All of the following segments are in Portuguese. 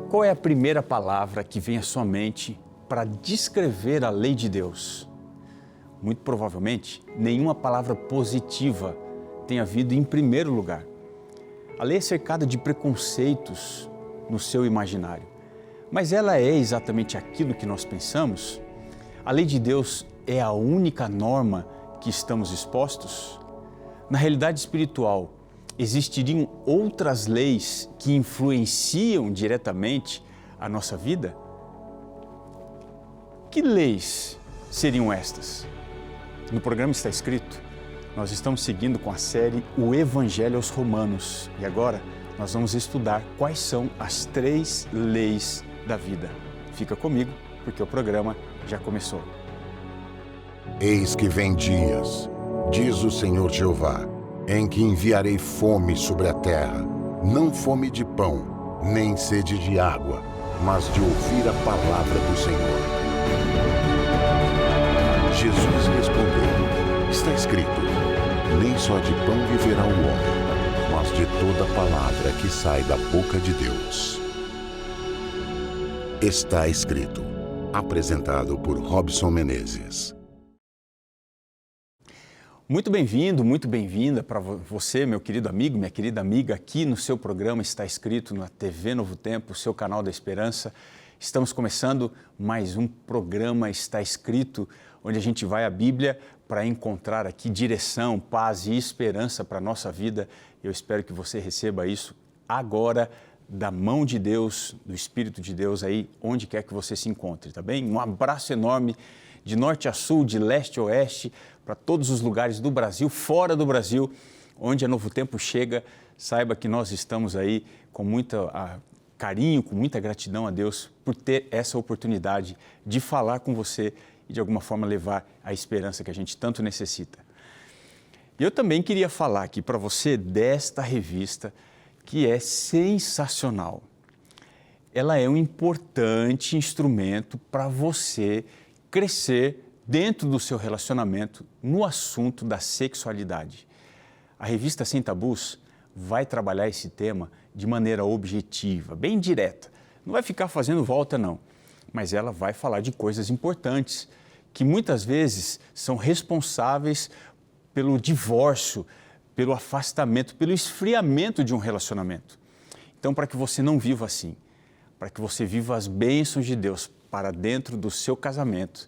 Qual é a primeira palavra que vem à sua mente para descrever a lei de Deus? Muito provavelmente, nenhuma palavra positiva tenha vindo em primeiro lugar. A lei é cercada de preconceitos no seu imaginário, mas ela é exatamente aquilo que nós pensamos? A lei de Deus é a única norma que estamos expostos? Na realidade espiritual, existiriam outras leis que influenciam diretamente a nossa vida? Que leis seriam estas? No programa está escrito, nós estamos seguindo com a série O Evangelho aos Romanos e agora nós vamos estudar quais são as 3 leis da vida. Fica comigo, porque o programa já começou. Eis que vem dias, diz o Senhor Jeová, em que enviarei fome sobre a terra, não fome de pão, nem sede de água, mas de ouvir a palavra do Senhor. Jesus respondeu, está escrito, nem só de pão viverá o homem, mas de toda palavra que sai da boca de Deus. Está escrito, apresentado por Robson Menezes. Muito bem-vindo, muito bem-vinda para você, meu querido amigo, minha querida amiga, aqui no seu programa Está Escrito, na TV Novo Tempo, seu canal da Esperança. Estamos começando mais um programa Está Escrito, onde a gente vai à Bíblia para encontrar aqui direção, paz e esperança para a nossa vida. Eu espero que você receba isso agora, da mão de Deus, do Espírito de Deus, aí onde quer que você se encontre, tá bem? Um abraço enorme de norte a sul, de leste a oeste, para todos os lugares do Brasil, fora do Brasil, onde a Novo Tempo chega. Saiba que nós estamos aí com muito carinho, com muita gratidão a Deus por ter essa oportunidade de falar com você e de alguma forma levar a esperança que a gente tanto necessita. E eu também queria falar aqui para você desta revista que é sensacional. Ela é um importante instrumento para você crescer dentro do seu relacionamento no assunto da sexualidade. A revista Sem Tabus vai trabalhar esse tema de maneira objetiva, bem direta. Não vai ficar fazendo volta não, mas ela vai falar de coisas importantes que muitas vezes são responsáveis pelo divórcio, pelo afastamento, pelo esfriamento de um relacionamento. Então, para que você não viva assim, para que você viva as bênçãos de Deus para dentro do seu casamento,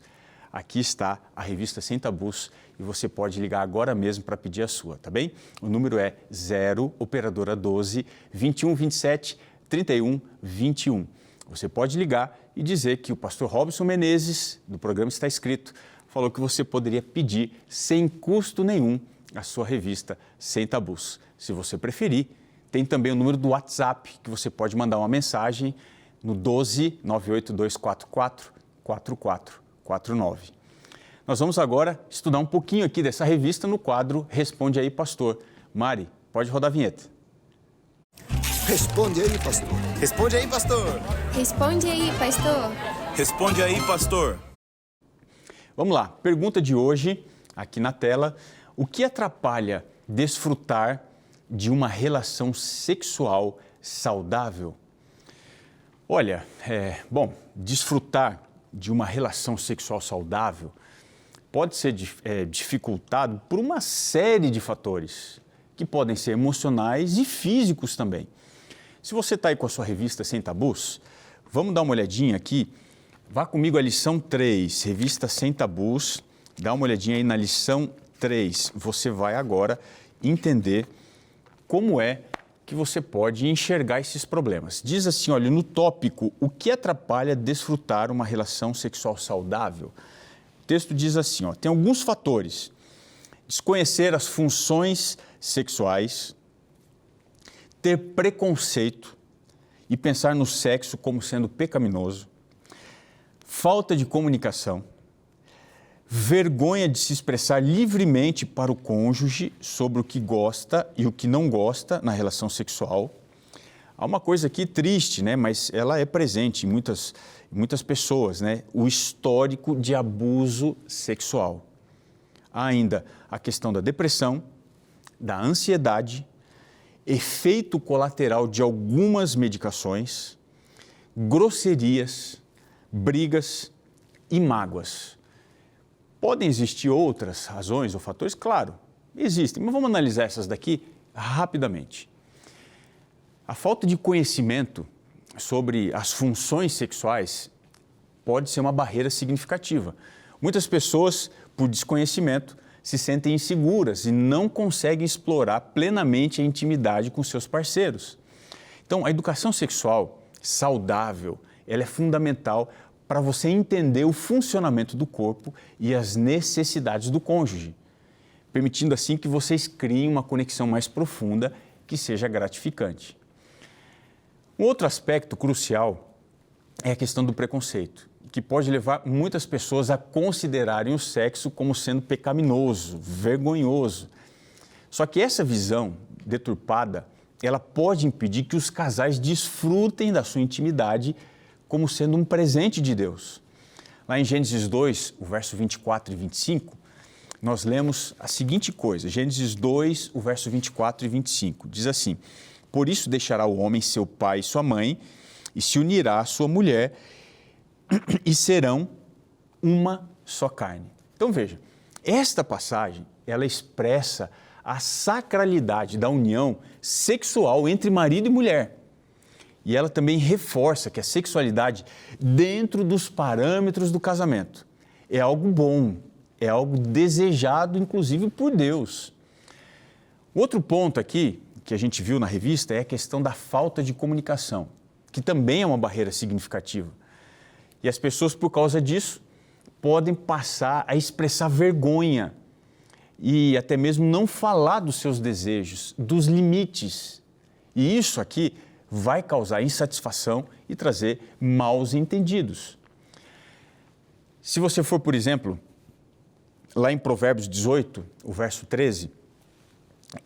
aqui está a revista Sem Tabus e você pode ligar agora mesmo para pedir a sua, tá bem? O número é 0 operadora 12 21 27 31 21. Você pode ligar e dizer que o pastor Robson Menezes, do programa Está Escrito, falou que você poderia pedir sem custo nenhum a sua revista Sem Tabus. Se você preferir, tem também o número do WhatsApp que você pode mandar uma mensagem no 12 98244 4449. Nós vamos agora estudar um pouquinho aqui dessa revista no quadro Responde Aí, Pastor. Mari, pode rodar a vinheta. Responde aí, pastor. Responde aí, pastor. Responde aí, pastor. Responde aí, pastor. Vamos lá, pergunta de hoje, aqui na tela. O que atrapalha desfrutar de uma relação sexual saudável? Olha, desfrutar de uma relação sexual saudável pode ser dificultado por uma série de fatores que podem ser emocionais e físicos também. Se você está aí com a sua revista Sem Tabus, vamos dar uma olhadinha aqui. Vá comigo à lição 3, revista Sem Tabus, dá uma olhadinha aí na lição 3. Você vai agora entender como é que você pode enxergar esses problemas. Diz assim, olha, no tópico, o que atrapalha desfrutar uma relação sexual saudável? O texto diz assim, ó, tem alguns fatores. Desconhecer as funções sexuais, ter preconceito e pensar no sexo como sendo pecaminoso, falta de comunicação, vergonha de se expressar livremente para o cônjuge sobre o que gosta e o que não gosta na relação sexual. Há uma coisa aqui triste, né? Mas ela é presente em muitas pessoas, né? O histórico de abuso sexual. Há ainda a questão da depressão, da ansiedade, efeito colateral de algumas medicações, grosserias, brigas e mágoas. Podem existir outras razões ou fatores? Claro, existem, mas vamos analisar essas daqui rapidamente. A falta de conhecimento sobre as funções sexuais pode ser uma barreira significativa. Muitas pessoas, por desconhecimento, se sentem inseguras e não conseguem explorar plenamente a intimidade com seus parceiros. Então, a educação sexual saudável, ela é fundamental para você entender o funcionamento do corpo e as necessidades do cônjuge, permitindo assim que vocês criem uma conexão mais profunda que seja gratificante. Um outro aspecto crucial é a questão do preconceito, que pode levar muitas pessoas a considerarem o sexo como sendo pecaminoso, vergonhoso. Só que essa visão deturpada, ela pode impedir que os casais desfrutem da sua intimidade como sendo um presente de Deus. Lá em Gênesis 2, o verso 24 e 25, nós lemos a seguinte coisa, Gênesis 2, o verso 24 e 25, diz assim: por isso deixará o homem seu pai e sua mãe, e se unirá à sua mulher, e serão uma só carne. Então veja, esta passagem, ela expressa a sacralidade da união sexual entre marido e mulher. E ela também reforça que a sexualidade, dentro dos parâmetros do casamento, é algo bom, é algo desejado, inclusive, por Deus. O outro ponto aqui, que a gente viu na revista, é a questão da falta de comunicação, que também é uma barreira significativa. E as pessoas, por causa disso, podem passar a expressar vergonha e até mesmo não falar dos seus desejos, dos limites. E isso aqui vai causar insatisfação e trazer maus entendidos. Se você for, por exemplo, lá em Provérbios 18, o verso 13,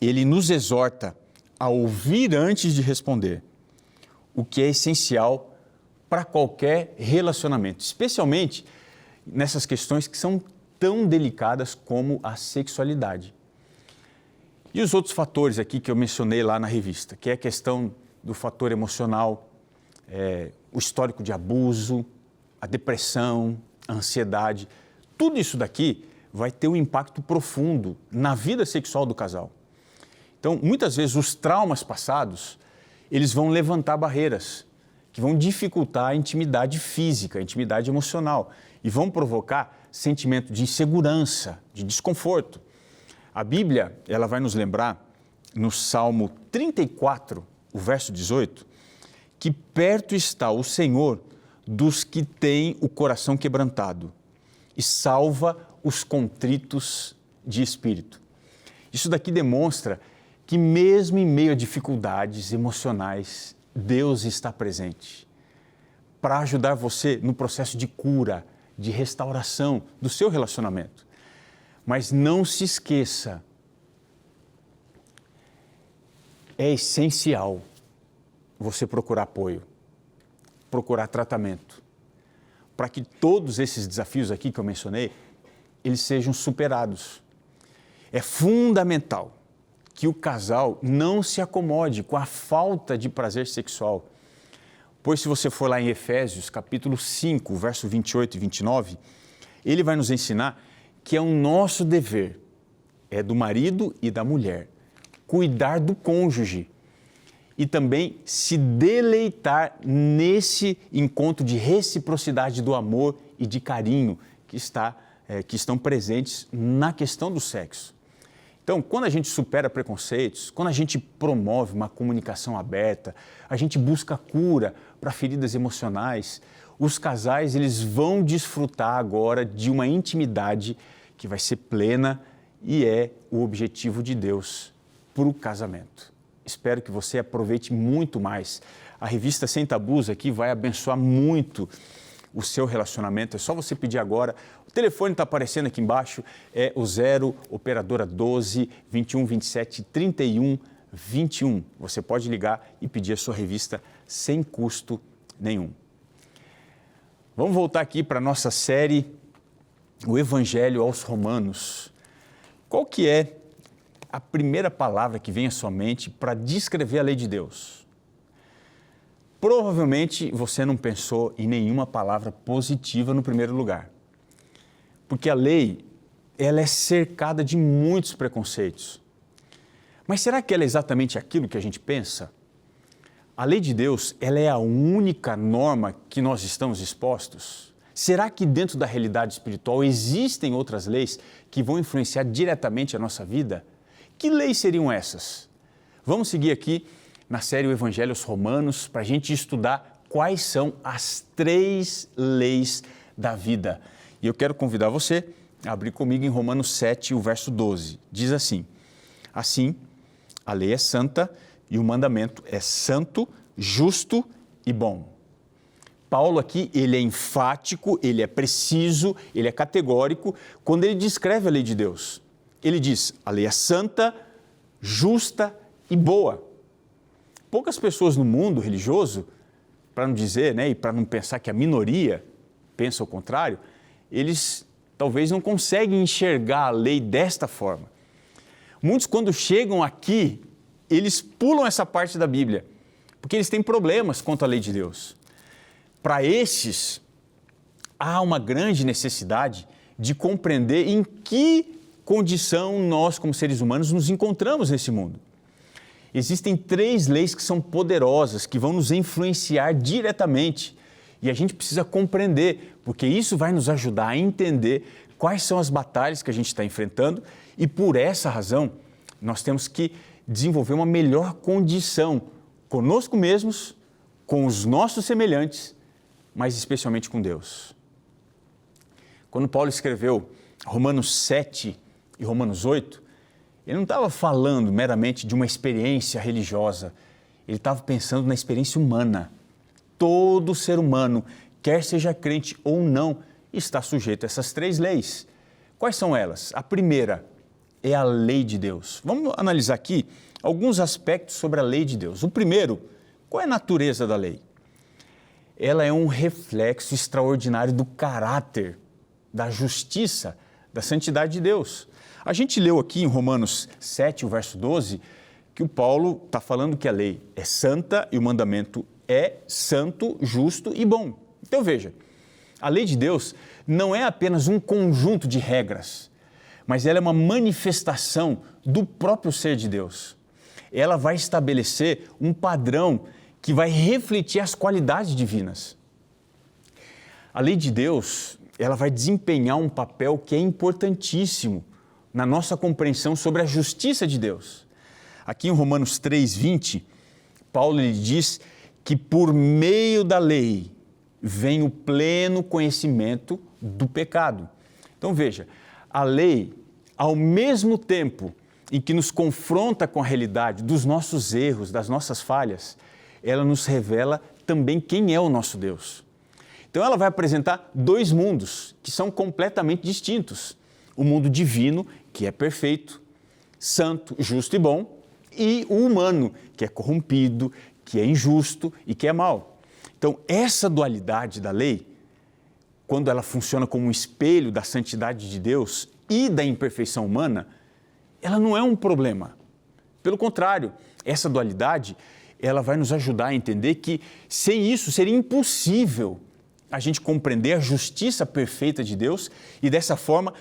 ele nos exorta a ouvir antes de responder, o que é essencial para qualquer relacionamento, especialmente nessas questões que são tão delicadas como a sexualidade. E os outros fatores aqui que eu mencionei lá na revista, que é a questão do fator emocional, o histórico de abuso, a depressão, a ansiedade, tudo isso daqui vai ter um impacto profundo na vida sexual do casal. Então, muitas vezes os traumas passados, eles vão levantar barreiras, que vão dificultar a intimidade física, a intimidade emocional e vão provocar sentimento de insegurança, de desconforto. A Bíblia, ela vai nos lembrar, no Salmo 34, o verso 18, que perto está o Senhor dos que têm o coração quebrantado e salva os contritos de espírito. Isso daqui demonstra que mesmo em meio a dificuldades emocionais, Deus está presente para ajudar você no processo de cura, de restauração do seu relacionamento. Mas não se esqueça, é essencial você procurar apoio, procurar tratamento, para que todos esses desafios aqui que eu mencionei, eles sejam superados. É fundamental que o casal não se acomode com a falta de prazer sexual. Pois se você for lá em Efésios, capítulo 5, verso 28 e 29, ele vai nos ensinar que é um nosso dever, é do marido e da mulher, cuidar do cônjuge e também se deleitar nesse encontro de reciprocidade do amor e de carinho que estão presentes na questão do sexo. Então, quando a gente supera preconceitos, quando a gente promove uma comunicação aberta, a gente busca cura para feridas emocionais, os casais eles vão desfrutar agora de uma intimidade que vai ser plena e é o objetivo de Deus para o casamento. Espero que você aproveite muito mais. A revista Sem Tabus aqui vai abençoar muito o seu relacionamento. É só você pedir agora. O telefone está aparecendo aqui embaixo, é o 0 operadora 12 21 27 31 21. Você pode ligar e pedir a sua revista sem custo nenhum. Vamos voltar aqui para a nossa série, o Evangelho aos Romanos. Qual que é a primeira palavra que vem à sua mente para descrever a lei de Deus? provavelmente você não pensou em nenhuma palavra positiva no primeiro lugar. Porque a lei, ela é cercada de muitos preconceitos. Mas será que ela é exatamente aquilo que a gente pensa? A lei de Deus, ela é a única norma que nós estamos expostos? Será que dentro da realidade espiritual existem outras leis que vão influenciar diretamente a nossa vida? Que leis seriam essas? Vamos seguir aqui na série O Evangelho aos Romanos para a gente estudar quais são as 3 leis da vida. E eu quero convidar você a abrir comigo em Romanos 7, o verso 12. Diz assim: assim, a lei é santa e o mandamento é santo, justo e bom. Paulo aqui, ele é enfático, ele é preciso, ele é categórico quando ele descreve a lei de Deus. Ele diz, a lei é santa, justa e boa. Poucas pessoas no mundo religioso, para não dizer, e para não pensar que a minoria pensa o contrário, eles talvez não conseguem enxergar a lei desta forma. Muitos, quando chegam aqui, eles pulam essa parte da Bíblia, porque eles têm problemas quanto à lei de Deus. Para esses, há uma grande necessidade de compreender em que condição nós, como seres humanos, nos encontramos nesse mundo. Existem 3 leis que são poderosas, que vão nos influenciar diretamente. E a gente precisa compreender, porque isso vai nos ajudar a entender quais são as batalhas que a gente está enfrentando e, por essa razão, nós temos que desenvolver uma melhor condição conosco mesmos, com os nossos semelhantes, mas especialmente com Deus. Quando Paulo escreveu Romanos 7 e Romanos 8, ele não estava falando meramente de uma experiência religiosa, ele estava pensando na experiência humana. Todo ser humano, quer seja crente ou não, está sujeito a essas 3 leis. Quais são elas? A primeira é a lei de Deus. Vamos analisar aqui alguns aspectos sobre a lei de Deus. O primeiro, qual é a natureza da lei? Ela é um reflexo extraordinário do caráter, da justiça, da santidade de Deus. A gente leu aqui em Romanos 7, o verso 12, que o Paulo está falando que a lei é santa e o mandamento é santo, justo e bom. Então veja, a lei de Deus não é apenas um conjunto de regras, mas ela é uma manifestação do próprio ser de Deus. Ela vai estabelecer um padrão que vai refletir as qualidades divinas. A lei de Deus, ela vai desempenhar um papel que é importantíssimo na nossa compreensão sobre a justiça de Deus. Aqui em Romanos 3:20, Paulo lhe diz que por meio da lei vem o pleno conhecimento do pecado. Então veja, a lei, ao mesmo tempo em que nos confronta com a realidade dos nossos erros, das nossas falhas, ela nos revela também quem é o nosso Deus. Então ela vai apresentar 2 mundos que são completamente distintos. O mundo divino, que é perfeito, santo, justo e bom, e o humano, que é corrompido, que é injusto e que é mau. Então, essa dualidade da lei, quando ela funciona como um espelho da santidade de Deus e da imperfeição humana, ela não é um problema. Pelo contrário, essa dualidade, ela vai nos ajudar a entender que, sem isso, seria impossível a gente compreender a justiça perfeita de Deus e, dessa forma,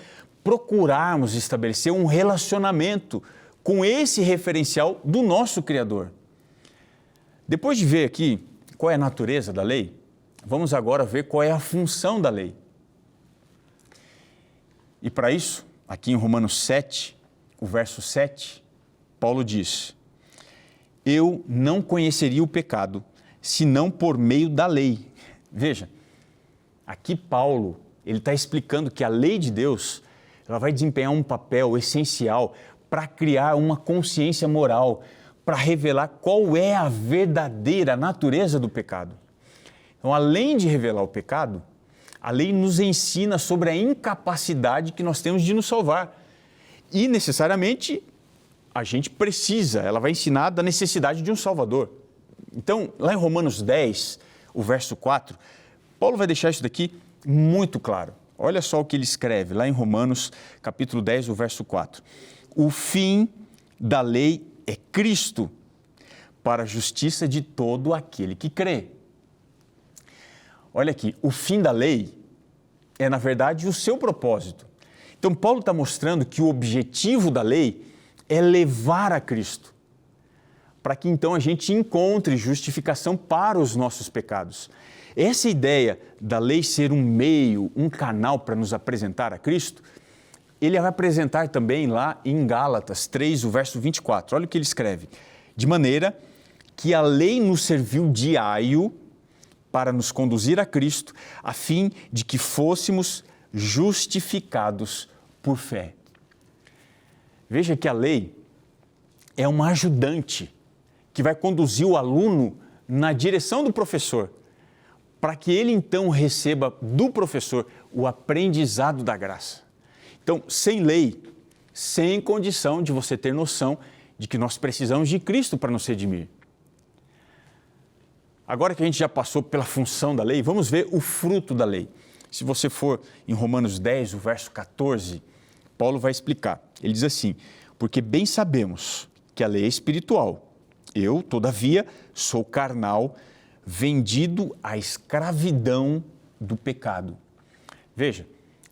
procurarmos estabelecer um relacionamento com esse referencial do nosso Criador. Depois de ver aqui qual é a natureza da lei, vamos agora ver qual é a função da lei. E para isso, aqui em Romanos 7, o verso 7, Paulo diz: eu não conheceria o pecado, senão por meio da lei. Veja, aqui Paulo, ele está explicando que a lei de Deus, ela vai desempenhar um papel essencial para criar uma consciência moral, para revelar qual é a verdadeira natureza do pecado. Então, além de revelar o pecado, a lei nos ensina sobre a incapacidade que nós temos de nos salvar. E, necessariamente, a gente precisa, ela vai ensinar da necessidade de um Salvador. Então, lá em Romanos 10, o verso 4, Paulo vai deixar isso daqui muito claro. Olha só o que ele escreve lá em Romanos, capítulo 10, o verso 4. O fim da lei é Cristo, para a justiça de todo aquele que crê. Olha aqui, o fim da lei é, na verdade, o seu propósito. Então, Paulo está mostrando que o objetivo da lei é levar a Cristo, para que então a gente encontre justificação para os nossos pecados. Essa ideia da lei ser um meio, um canal para nos apresentar a Cristo, ele vai apresentar também lá em Gálatas 3, o verso 24. Olha o que ele escreve. De maneira que a lei nos serviu de aio para nos conduzir a Cristo, a fim de que fôssemos justificados por fé. Veja que a lei é uma ajudante que vai conduzir o aluno na direção do professor, para que ele então receba do professor o aprendizado da graça. Então, sem lei, sem condição de você ter noção de que nós precisamos de Cristo para nos redimir. Agora que a gente já passou pela função da lei, vamos ver o fruto da lei. Se você for em Romanos 10, o verso 14, Paulo vai explicar. Ele diz assim: porque bem sabemos que a lei é espiritual. Eu, todavia, sou carnal, vendido à escravidão do pecado. Veja,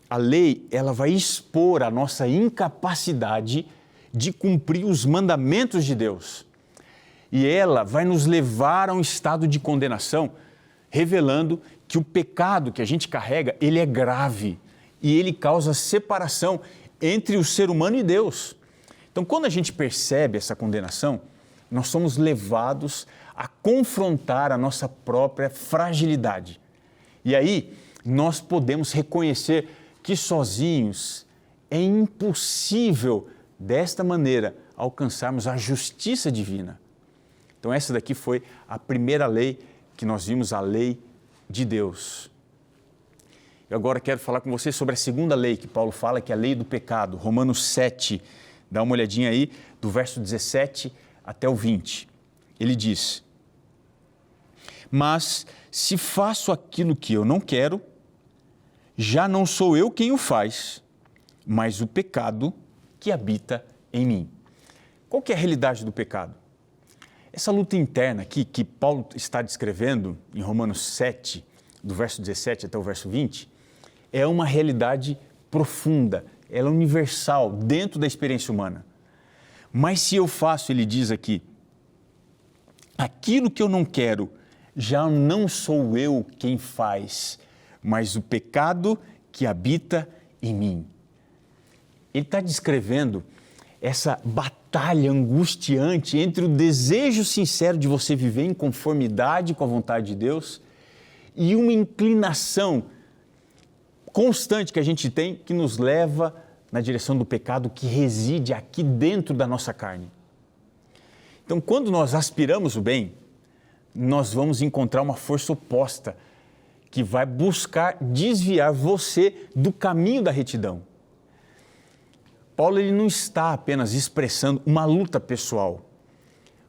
a lei ela vai expor a nossa incapacidade de cumprir os mandamentos de Deus. E ela vai nos levar a um estado de condenação, revelando que o pecado que a gente carrega, ele é grave e ele causa separação entre o ser humano e Deus. Então, quando a gente percebe essa condenação, nós somos levados a confrontar a nossa própria fragilidade. E aí, nós podemos reconhecer que sozinhos é impossível, desta maneira, alcançarmos a justiça divina. Então, essa daqui foi a primeira lei que nós vimos, a lei de Deus. Eu agora quero falar com você sobre a segunda lei que Paulo fala, que é a lei do pecado, Romanos 7. Dá uma olhadinha aí, do verso 17 até o 20. Ele diz: mas se faço aquilo que eu não quero, já não sou eu quem o faz, mas o pecado que habita em mim. Qual que é a realidade do pecado? Essa luta interna aqui que Paulo está descrevendo em Romanos 7, do verso 17 até o verso 20, é uma realidade profunda, ela é universal dentro da experiência humana. Mas se eu faço, ele diz aqui, aquilo que eu não quero, já não sou eu quem faz, mas o pecado que habita em mim. Ele está descrevendo essa batalha angustiante entre o desejo sincero de você viver em conformidade com a vontade de Deus e uma inclinação constante que a gente tem que nos leva na direção do pecado que reside aqui dentro da nossa carne. Então, quando nós aspiramos o bem, nós vamos encontrar uma força oposta que vai buscar desviar você do caminho da retidão. Paulo ele não está apenas expressando uma luta pessoal,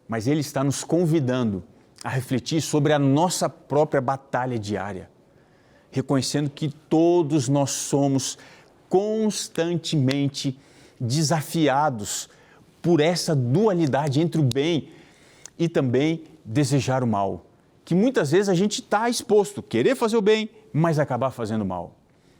mas ele está nos convidando a refletir sobre a nossa própria batalha diária, reconhecendo que todos nós somos constantemente desafiados por essa dualidade entre o bem e também desejar o mal, que muitas vezes a gente está exposto, querer fazer o bem, mas acabar fazendo o mal.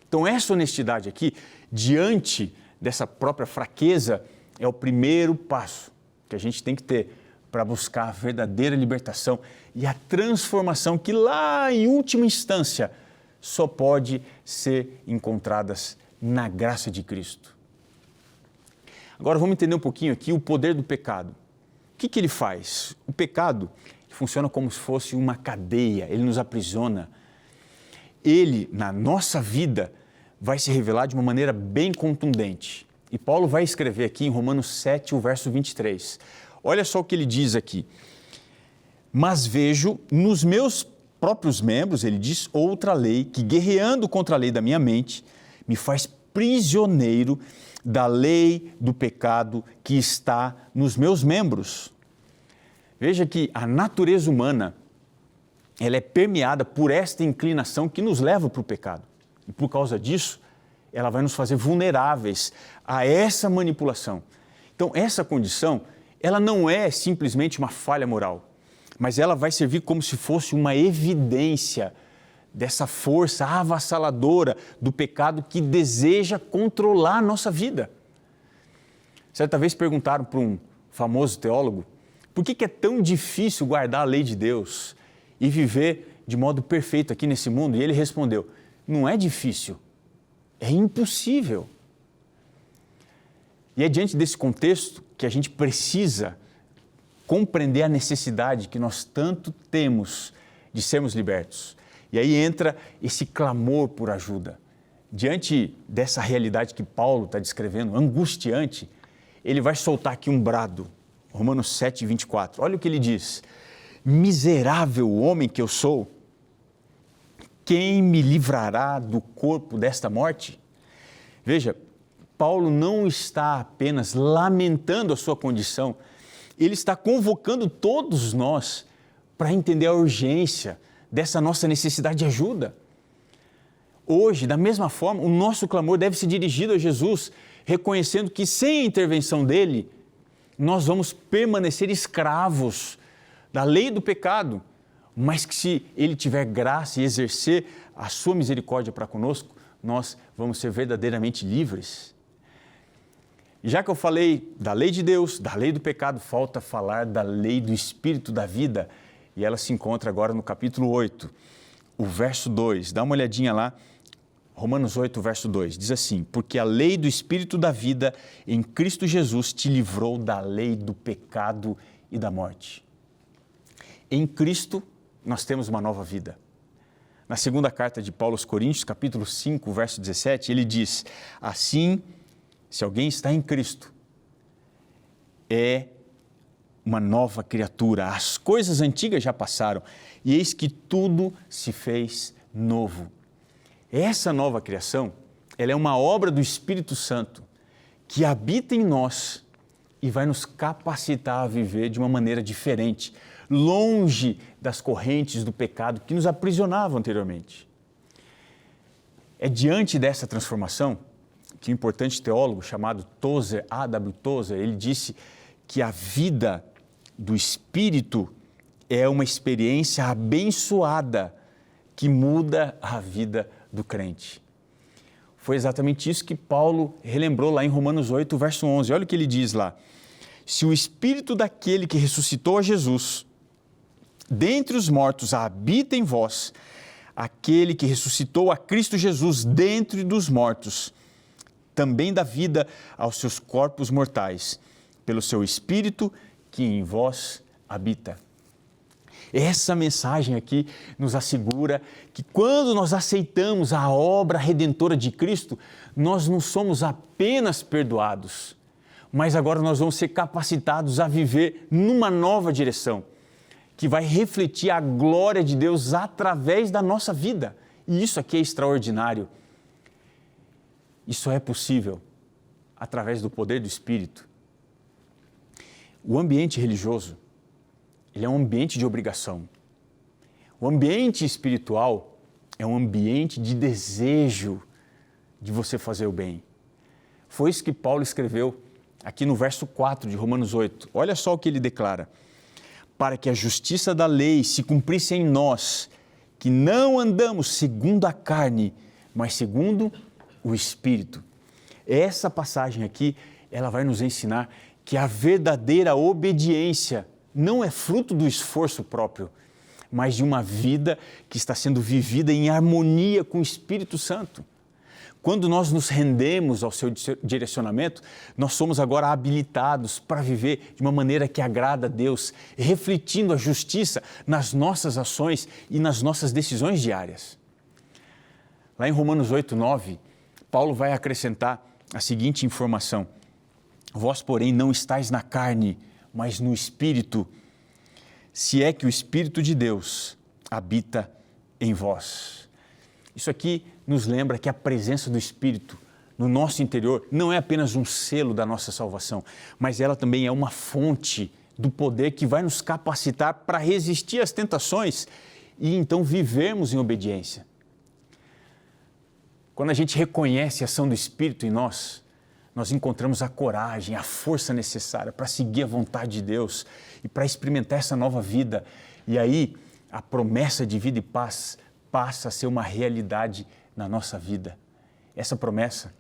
Então essa honestidade aqui, diante dessa própria fraqueza, é o primeiro passo que a gente tem que ter para buscar a verdadeira libertação e a transformação que lá em última instância só pode ser encontradas na graça de Cristo. Agora vamos entender um pouquinho aqui o poder do pecado. O que ele faz? O pecado funciona como se fosse uma cadeia, ele nos aprisiona. Ele, na nossa vida, vai se revelar de uma maneira bem contundente. E Paulo vai escrever aqui em Romanos 7, o verso 23. Olha só o que ele diz aqui. Mas vejo nos meus próprios membros, ele diz, outra lei que, guerreando contra a lei da minha mente, me faz prisioneiro da lei do pecado que está nos meus membros. Veja que a natureza humana, ela é permeada por esta inclinação que nos leva para o pecado. E por causa disso, ela vai nos fazer vulneráveis a essa manipulação. Então, essa condição, ela não é simplesmente uma falha moral. mas ela vai servir como se fosse uma evidência dessa força avassaladora do pecado que deseja controlar a nossa vida. Certa vez perguntaram para um famoso teólogo por que é tão difícil guardar a lei de Deus e viver de modo perfeito aqui nesse mundo. E ele respondeu: não é difícil, é impossível. E é diante desse contexto que a gente precisa compreender a necessidade que nós tanto temos de sermos libertos. E aí entra esse clamor por ajuda. Diante dessa realidade que Paulo está descrevendo, angustiante, ele vai soltar aqui um brado. Romanos 7, 24. Olha o que ele diz: miserável homem que eu sou, quem me livrará do corpo desta morte? Veja, Paulo não está apenas lamentando a sua condição, ele está convocando todos nós para entender a urgência dessa nossa necessidade de ajuda. Hoje, da mesma forma, o nosso clamor deve ser dirigido a Jesus, reconhecendo que sem a intervenção dele, nós vamos permanecer escravos da lei do pecado, mas que se ele tiver graça e exercer a sua misericórdia para conosco, nós vamos ser verdadeiramente livres. E já que eu falei da lei de Deus, da lei do pecado, falta falar da lei do Espírito da vida. E ela se encontra agora no capítulo 8, o verso 2. Dá uma olhadinha lá, Romanos 8, verso 2. Diz assim: porque a lei do Espírito da vida em Cristo Jesus te livrou da lei do pecado e da morte. Em Cristo nós temos uma nova vida. Na segunda carta de Paulo aos Coríntios, capítulo 5, verso 17, ele diz: assim, se alguém está em Cristo, é uma nova criatura. As coisas antigas já passaram e eis que tudo se fez novo. Essa nova criação, ela é uma obra do Espírito Santo que habita em nós e vai nos capacitar a viver de uma maneira diferente, longe das correntes do pecado que nos aprisionavam anteriormente. É diante dessa transformação que um importante teólogo chamado Tozer, A.W. Tozer, ele disse que a vida do Espírito é uma experiência abençoada que muda a vida do crente. Foi exatamente isso que Paulo relembrou lá em Romanos 8, verso 11. Olha o que ele diz lá: se o Espírito daquele que ressuscitou a Jesus dentre os mortos habita em vós, aquele que ressuscitou a Cristo Jesus dentre dos mortos também dá vida aos seus corpos mortais, pelo seu Espírito que em vós habita. Essa mensagem aqui nos assegura que quando nós aceitamos a obra redentora de Cristo, nós não somos apenas perdoados, mas agora nós vamos ser capacitados a viver numa nova direção, que vai refletir a glória de Deus através da nossa vida. E isso aqui é extraordinário. Isso é possível através do poder do Espírito. O ambiente religioso, ele é um ambiente de obrigação. O ambiente espiritual é um ambiente de desejo de você fazer o bem. Foi isso que Paulo escreveu aqui no verso 4 de Romanos 8. Olha só o que ele declara: para que a justiça da lei se cumprisse em nós, que não andamos segundo a carne, mas segundo o Espírito. Essa passagem aqui, ela vai nos ensinar que a verdadeira obediência não é fruto do esforço próprio, mas de uma vida que está sendo vivida em harmonia com o Espírito Santo. Quando nós nos rendemos ao seu direcionamento, nós somos agora habilitados para viver de uma maneira que agrada a Deus, refletindo a justiça nas nossas ações e nas nossas decisões diárias. Lá em Romanos 8, 9, Paulo vai acrescentar a seguinte informação: vós, porém, não estáis na carne, mas no Espírito, se é que o Espírito de Deus habita em vós. Isso aqui nos lembra que a presença do Espírito no nosso interior não é apenas um selo da nossa salvação, mas ela também é uma fonte do poder que vai nos capacitar para resistir às tentações e então vivermos em obediência. Quando a gente reconhece a ação do Espírito em nós, nós encontramos a coragem, a força necessária para seguir a vontade de Deus e para experimentar essa nova vida. E aí, a promessa de vida e paz passa a ser uma realidade na nossa vida. Essa promessa,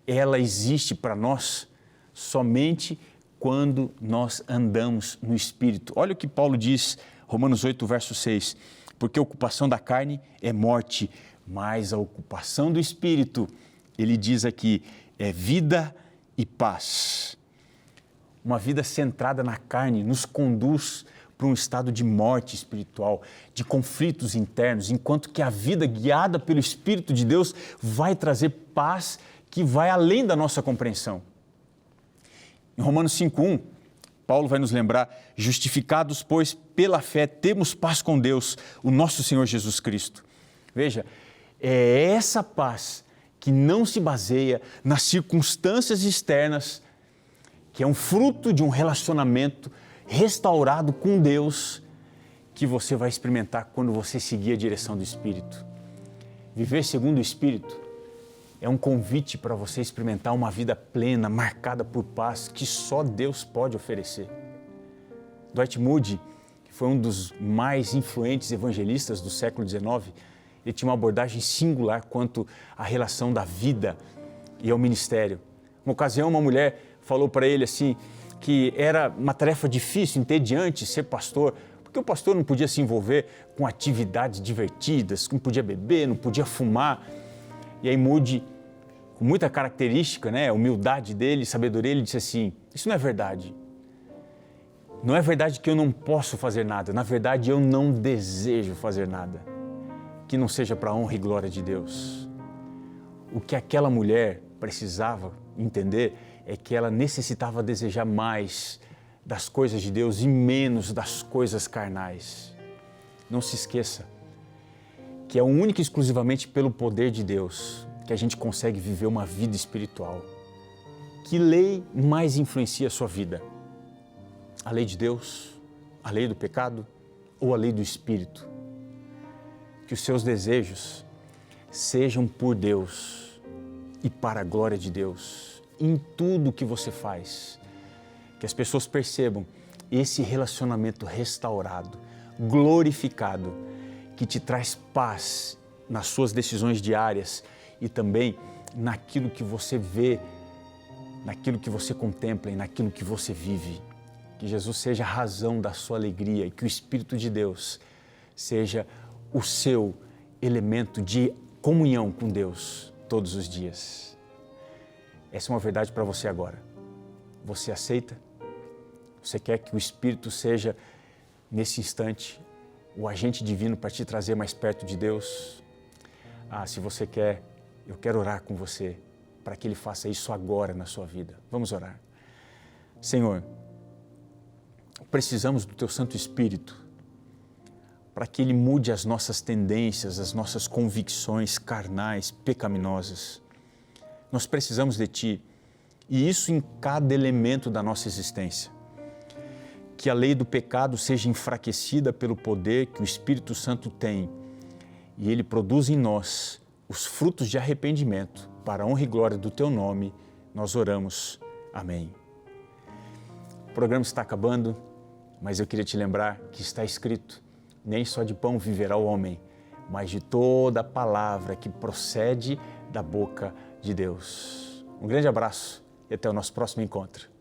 ela existe para nós somente quando nós andamos no Espírito. Olha o que Paulo diz, Romanos 8, verso 6. Porque a ocupação da carne é morte, mas a ocupação do Espírito, ele diz aqui, é vida e paz. Uma vida centrada na carne nos conduz para um estado de morte espiritual, de conflitos internos, enquanto que a vida guiada pelo Espírito de Deus vai trazer paz que vai além da nossa compreensão. Em Romanos 5:1, Paulo vai nos lembrar, justificados, pois, pela fé, temos paz com Deus, o nosso Senhor Jesus Cristo. Veja, é essa paz que não se baseia nas circunstâncias externas, que é um fruto de um relacionamento restaurado com Deus, que você vai experimentar quando você seguir a direção do Espírito. Viver segundo o Espírito é um convite para você experimentar uma vida plena, marcada por paz, que só Deus pode oferecer. Dwight Moody, que foi um dos mais influentes evangelistas do século XIX, ele tinha uma abordagem singular quanto à relação da vida e ao ministério. Uma ocasião, uma mulher falou para ele assim, que era uma tarefa difícil, entediante ser pastor, porque o pastor não podia se envolver com atividades divertidas, não podia beber, não podia fumar. E aí Moody, com muita característica, a humildade dele, sabedoria, ele disse assim, isso não é verdade. Não é verdade que eu não posso fazer nada, na verdade eu não desejo fazer nada que não seja para a honra e glória de Deus. O que aquela mulher precisava entender é que ela necessitava desejar mais das coisas de Deus e menos das coisas carnais. Não se esqueça que é única e exclusivamente pelo poder de Deus que a gente consegue viver uma vida espiritual. Que lei mais influencia a sua vida? A lei de Deus, a lei do pecado ou a lei do Espírito? Que os seus desejos sejam por Deus e para a glória de Deus em tudo que você faz. Que as pessoas percebam esse relacionamento restaurado, glorificado, que te traz paz nas suas decisões diárias e também naquilo que você vê, naquilo que você contempla e naquilo que você vive. Que Jesus seja a razão da sua alegria e que o Espírito de Deus seja o seu elemento de comunhão com Deus todos os dias. Essa é uma verdade para você agora. Você aceita? Você quer que o Espírito seja, nesse instante, o agente divino para te trazer mais perto de Deus? Se você quer, eu quero orar com você para que Ele faça isso agora na sua vida. Vamos orar. Senhor, precisamos do Teu Santo Espírito para que Ele mude as nossas tendências, as nossas convicções carnais, pecaminosas. Nós precisamos de Ti, e isso em cada elemento da nossa existência. Que a lei do pecado seja enfraquecida pelo poder que o Espírito Santo tem, e Ele produz em nós os frutos de arrependimento, para a honra e glória do Teu nome, nós oramos. Amém. O programa está acabando, mas eu queria te lembrar que está escrito, nem só de pão viverá o homem, mas de toda a palavra que procede da boca de Deus. Um grande abraço e até o nosso próximo encontro.